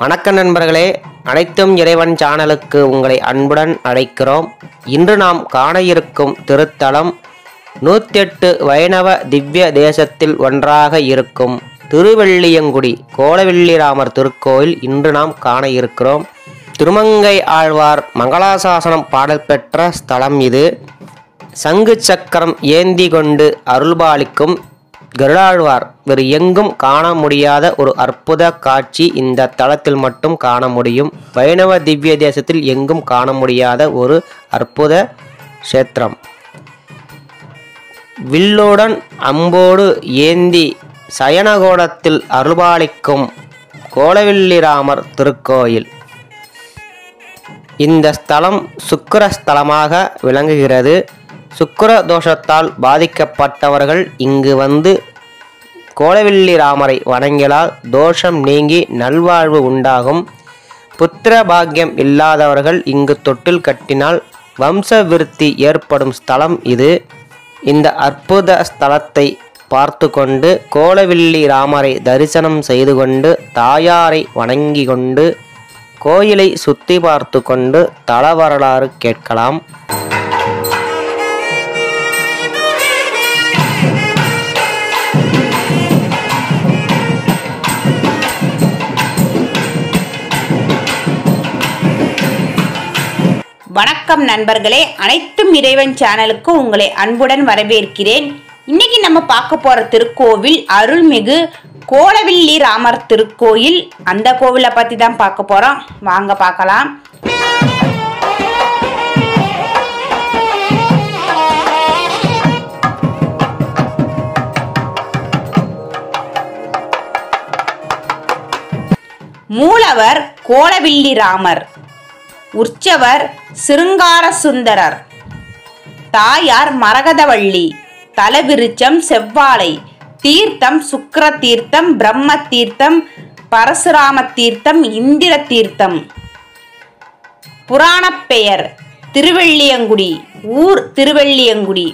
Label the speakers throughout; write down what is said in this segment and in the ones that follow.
Speaker 1: வணக்கம் நண்பர்களே, அனைத்தும் இறைவன் சேனலுக்கு உங்களை அன்புடன் அழைக்கிறோம். இன்று நாம் காண இருக்கும் திருத்தலம் 108 வைணவ திவ்ய தேசத்தில் ஒன்றாக இருக்கும் திருவெள்ளியங்குடி கோலவெள்ளிராமர் திருக்கோயில் இன்று நாம் காண இருக்கிறோம். திருமங்கை ஆழ்வார் மங்களாசாசனம் பாடல் பெற்ற ஸ்தலம் இது. சங்கு சக்கரம் ஏந்தி கொண்டு அருள்பாலிக்கும் கருடாழ்வார் வேறு எங்கும் காண முடியாத ஒரு அற்புத காட்சி இந்த தலத்தில் மட்டும் காண முடியும். வைணவ திவ்ய தேசத்தில் எங்கும் காண முடியாத ஒரு அற்புத கஷேத்திரம். வில்லுடன் அம்போடு ஏந்தி சயனகோடத்தில் அருள்பாலிக்கும் கோலவெள்ளிராமர் திருக்கோயில். இந்த ஸ்தலம் சுக்கிர ஸ்தலமாக விளங்குகிறது. சுக்கிர தோஷத்தால் பாதிக்கப்பட்டவர்கள் இங்கு வந்து கோலவெள்ளிராமரை வணங்கினால் தோஷம் நீங்கி நல்வாழ்வு உண்டாகும். புத்திர பாக்கியம் இல்லாதவர்கள் இங்கு தொட்டில் கட்டினால் வம்ச விருத்தி ஏற்படும் ஸ்தலம் இது. இந்த அற்புத ஸ்தலத்தை பார்த்து கொண்டு கோலவெள்ளிராமரை தரிசனம் செய்து கொண்டு தாயாரை வணங்கி கொண்டு கோயிலை சுற்றி பார்த்து கொண்டு தல வரலாறு கேட்கலாம்.
Speaker 2: வணக்கம் நண்பர்களே, அனைத்தும் இறைவன் சேனலுக்கு உங்களை அன்புடன் வரவேற்கிறேன். இன்னைக்கு நம்ம பார்க்க போற திருக்கோவில் அருள்மிகு கோலவெள்ளிராமர் திருக்கோயில். அந்த கோவிலை பத்தி தான் பார்க்க போறோம். வாங்க பார்க்கலாம். மூலவர் கோலவெள்ளிராமர், உற்சவர் சிருங்கார சுந்தரர், தாயார் மரகதவள்ளி, தலவிருச்சம் செவ்வாழை, தீர்த்தம் சுக்கிர தீர்த்தம், பிரம்ம தீர்த்தம், பரசுராம தீர்த்தம், இந்திர தீர்த்தம். புராணப் பெயர் திருவெள்ளியங்குடி, ஊர் திருவெள்ளியங்குடி.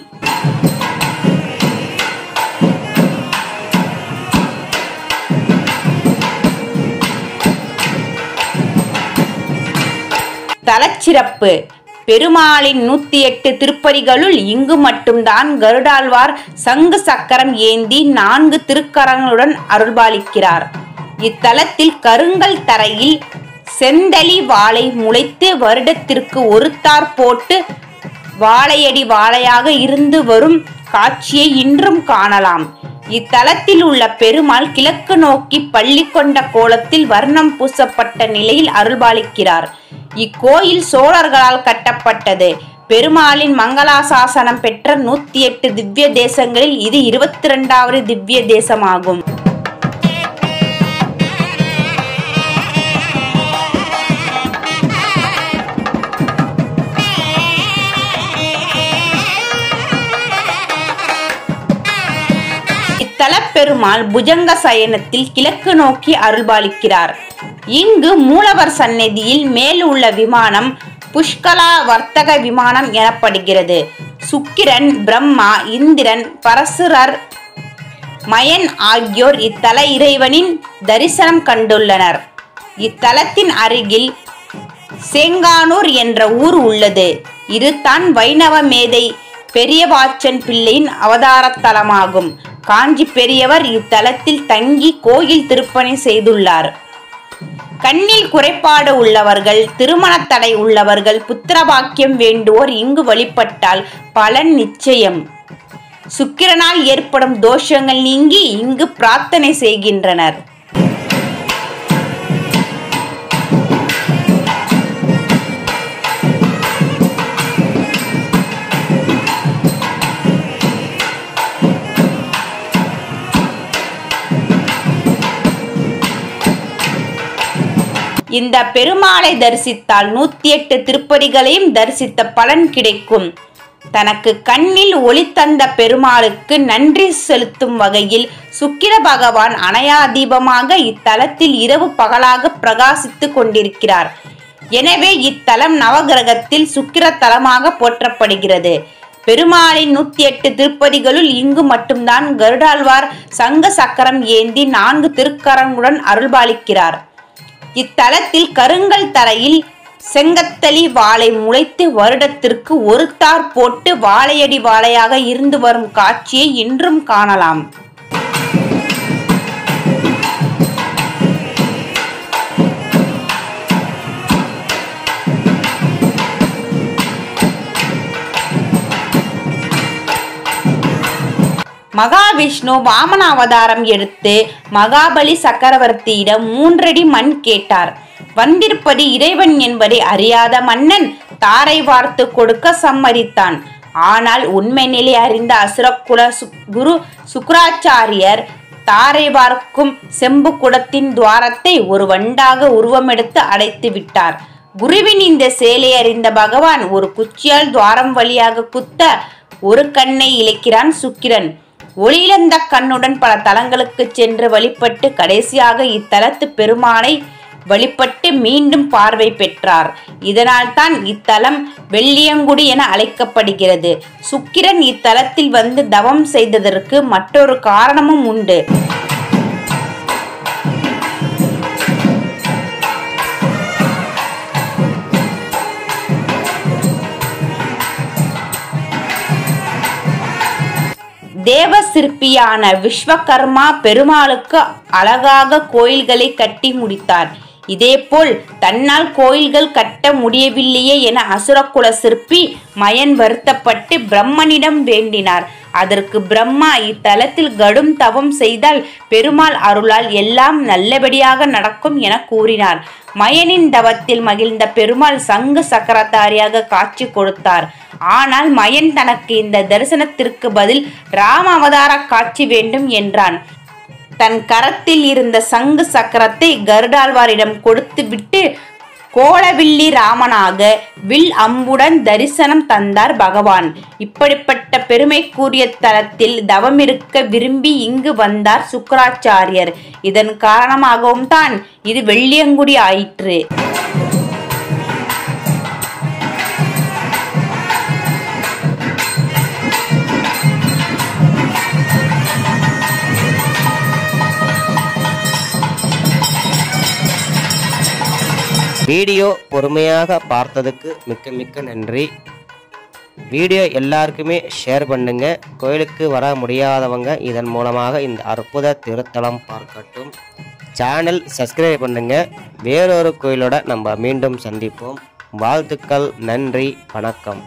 Speaker 2: தலச்சிறப்பு: பெருமாளின் 108 திருப்பதிகளுள் இங்கு மட்டும்தான் கருடாழ்வார் சங்கு சக்கரம் ஏந்தி 4 திருக்கரங்களுடன் அருள்பாலிக்கிறார். இத்தலத்தில் கருங்கல் தரையில் செந்தளி வாழை முளைத்து வருடத்திற்கு ஒருத்தார் போட்டு வாழையடி வாழையாக இருந்து வரும் காட்சியை இன்றும் காணலாம். இத்தலத்தில் உள்ள பெருமாள் கிழக்கு நோக்கி பள்ளி கொண்ட கோலத்தில் வர்ணம் பூசப்பட்ட நிலையில் அருள்பாலிக்கிறார். இக்கோயில் சோழர்களால் கட்டப்பட்டது. பெருமாளின் மங்களாசாசனம் பெற்ற 108 திவ்ய தேசங்களில் இது 22வது திவ்ய தேசமாகும். இத்தலப்பெருமாள் புஜங்க சயனத்தில் கிழக்கு நோக்கி அருள்பாலிக்கிறார். இங்கு மூலவர் சந்நிதியில் மேல் உள்ள விமானம் புஷ்கலா வர்த்தக விமானம் எனப்படுகிறது. சுக்கிரன், பிரம்மா, இந்திரன், பரசுரர், மயன் ஆகியோர் இத்தல இறைவனின் தரிசனம் கண்டுள்ளனர். இத்தலத்தின் அருகில் சேங்கானூர் என்ற ஊர் உள்ளது. இதுதான் வைணவ மேதை பெரியவாச்சன் பிள்ளையின் அவதாரத்தலமாகும். காஞ்சி பெரியவர் இத்தலத்தில் தங்கி கோயில் திருப்பணி செய்துள்ளார். கண்ணில் குறைபாடு உள்ளவர்கள், திருமண தடை உள்ளவர்கள், புத்திரபாக்கியம் வேண்டுவோர் இங்கு வழிபட்டால் பலன் நிச்சயம். சுக்கிரனால் ஏற்படும் தோஷங்கள் நீங்கி இங்கு பிரார்த்தனை செய்கின்றனர். இந்த பெருமாளை தரிசித்தால் 108 திருப்பதிகளையும் தரிசித்த பலன் கிடைக்கும். தனக்கு கண்ணில் ஒளி தந்த பெருமாளுக்கு நன்றி செலுத்தும் வகையில் சுக்கிர பகவான் அணையா தீபமாக இத்தலத்தில் இரவு பகலாக பிரகாசித்து கொண்டிருக்கிறார். எனவே இத்தலம் நவகிரகத்தில் சுக்கிர தலமாக போற்றப்படுகிறது. பெருமாளின் 108 திருப்பதிகளுள் இங்கு மட்டும்தான் கருடாழ்வார் சங்க சக்கரம் ஏந்தி 4 திருக்கரங்களுடன் அருள்பாலிக்கிறார். இத்தலத்தில் கருங்கல் தரையில் செங்கத்தளி வாழை முளைத்து வருடத்திற்கு ஒரு தார் போட்டு வாழையடி வாழையாக இருந்து வரும் காட்சியை இன்றும் காணலாம். மகாவிஷ்ணு வாமன அவதாரம் எடுத்து மகாபலி சக்கரவர்த்தியிடம் 3 அடி மண் கேட்டார். வந்திருப்பது இறைவன் என்பதை அறியாத மன்னன் தாரை வார்த்து கொடுக்க சம்மதித்தான். ஆனால் உண்மை நிலை அறிந்த அசுரகுல குரு சுக்ராச்சாரியர் தாரை வார்க்கும் செம்பு குடத்தின் துவாரத்தை ஒரு வண்டாக உருவமெடுத்து அடைத்து விட்டார். குருவின் இந்த செயலை அறிந்த பகவான் ஒரு குச்சியால் துவாரம் வழியாக குத்த ஒரு கண்ணை இழக்கிறான் சுக்கிரன். ஒளியிழந்த கண்ணுடன் பல தலங்களுக்கு சென்று வழிபட்டு கடைசியாக இத்தலத்து பெருமானை வழிபட்டு மீண்டும் பார்வை பெற்றார். இதனால் தான் இத்தலம் வெள்ளியங்குடி என அழைக்கப்படுகிறது. சுக்கிரன் இத்தலத்தில் வந்து தவம் செய்ததற்கு மற்றொரு காரணமும் உண்டு. தேவ சிற்பியான விஸ்வகர்மா பெருமாளுக்கு அழகாக கோயில்களை கட்டி முடித்தார். இதேபோல் தன்னால் கோயில்கள் கட்ட முடியவில்லையே என அசுரகுல சிற்பி மயன் வருத்தப்பட்டு பிரம்மனிடம் வேண்டினார். அதற்கு பிரம்மா இத்தலத்தில் கடும் தவம் செய்தால் பெருமாள் அருளால் எல்லாம் நல்லபடியாக நடக்கும் என கூறினார். மயனின் தவத்தில் மகிழ்ந்த பெருமாள் சங்கு சக்கரதாரியாக காட்சி கொடுத்தார். ஆனால் மயன் தனக்கு இந்த தரிசனத்திற்கு பதில் ராம அவதார காட்சி வேண்டும் என்றான். தன் கரத்தில் இருந்த சங்கு சக்கரத்தை கருடாழ்வாரிடம் கொடுத்து விட்டு கோலவில்லி ராமனாக வில் அம்புடன் தரிசனம் தந்தார் பகவான். இப்படிப்பட்ட பெருமைக்குரிய தலத்தில் தவமிருக்க விரும்பி இங்கு வந்தார் சுக்ராச்சாரியர். இதன் காரணமாகவும் தான் இது வெள்ளியங்குடி ஆயிற்று.
Speaker 1: வீடியோ பொறுமையாக பார்த்ததுக்கு மிக்க நன்றி. வீடியோ எல்லாருக்குமே ஷேர் பண்ணுங்க. கோயிலுக்கு வர முடியாதவங்க இதன் மூலமாக இந்த அற்புத திருத்தலம் பார்க்கட்டும். சேனல் சப்ஸ்கிரைப் பண்ணுங்க. வேறொரு கோயிலோட நம்ம மீண்டும் சந்திப்போம். வாழ்த்துக்கள். நன்றி. வணக்கம்.